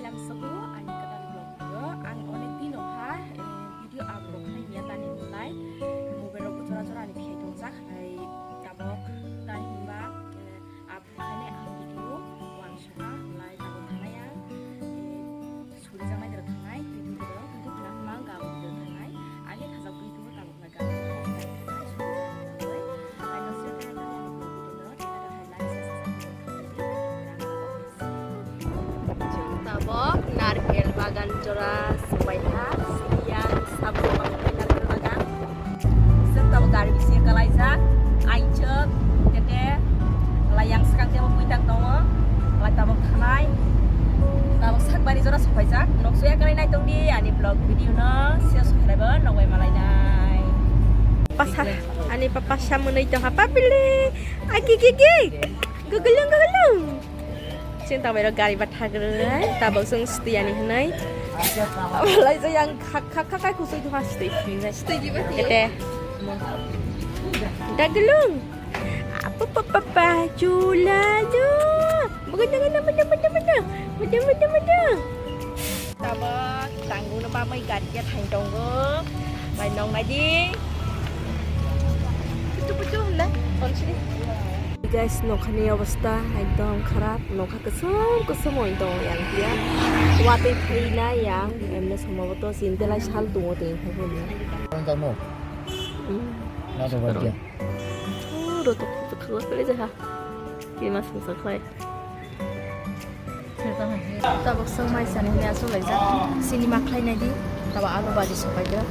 lang sebu ani kadar blog yo ang onek dino ha video upload khai niya tani mulai mobile ro chora chora ani phei dongjak hai tabok tani ba upload khai ne ang video wan shana lai tabok thanaya suri jamai dra thanai video ro কিন্তু kunang manga video thanai ani thajak video tabok na ga tabok narkel bagan jora sebaiknya sekian sabuk pakai narkel bagan serta gari bisi kalaijak aicek tete layang sekang temo puitak tongo lai tabok thanai tabok sakbari jora sebaikjak noksuya kalai nai tongdi ani vlog video no sia subscriber nongwai malai nai pasar ani papasya munai tong apa pilih aki gigi gugelung cinta mereka gari batagrai tabok sung stiani hanai lai yang kakak kusui tu pasti setuju tete dagelung apa jula jo begitu tabok tanggung apa mai gari ya thành dong go mai nong nai di betul lah kon sini guys nokhani অবস্থা একদম খারাপ নখা kesem একদম yang dia wate phaina yang emne সম্ভবত sintelai sal tungo ting phoboni kamu na to badia ro to khlo pele ja ha ki mas sa khai tabok samai sani ne aso lai ja cinema khai na di taba alo baji sapai ja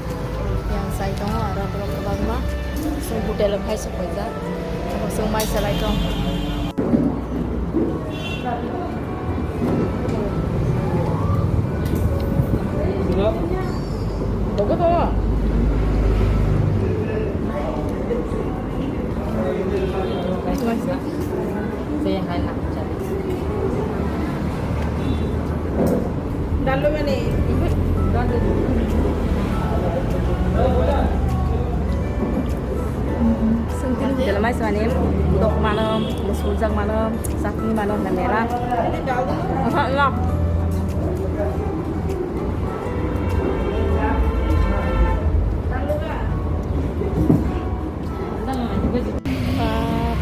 yang sai tong ara blok kabama sung hotel khai sapai ja Langsung mai sa lai tong Bago to saya hana dalu mane dalu dalam mai sanim dok malam musujang malam sakni malam dan merah enggak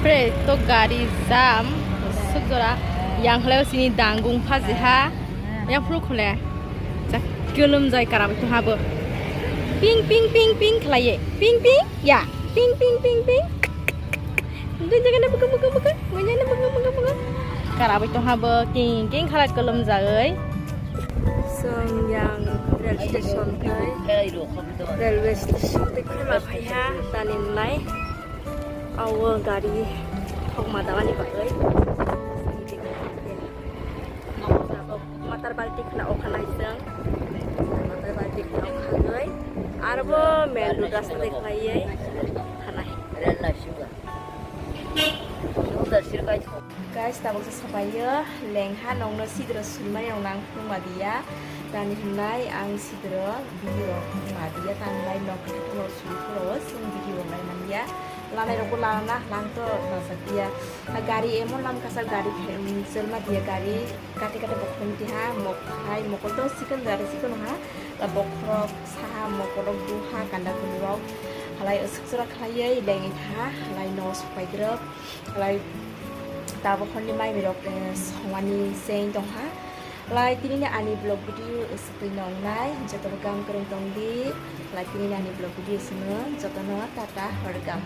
pre to gari jam sugora yang hlau sini danggung phajiha yang fru khole jak gelum jai karab tu habo ping ping ping ping khlaye ping ping ya ping ping ping ping Udah jangan nak buka. Banyak nak buka. Karab itu haba king khalat kelum jai. Song yang railway station railway station te khama phaya tanin lai. Awa gari thok madawani pakai. Matar baltik na okhanai jang. Matar baltik na okhanai. Arbo main road rasta te khlaiye. Thanai. Guys, tabok sa sabaya lengha nongno sidro sulmai nang madia dan hinai ang sidro video madia tanlai nok no sulfro sing video mai mania lanai roko lana langto nasakia gari emon lam kasar gari selma dia gari kate bokon tiha mok hai mokoto sikon gari sikon ha bokrok saha mokorok duha kanda kunrok halai usuksurak halai lengi tha halai no spider halai tabok khonni mai mirok sawani seng tong ha lai tini ne ani blog video sepi nong nai jatobagam kereng tong di lai tini ne ani blog video semua jatona tata hargam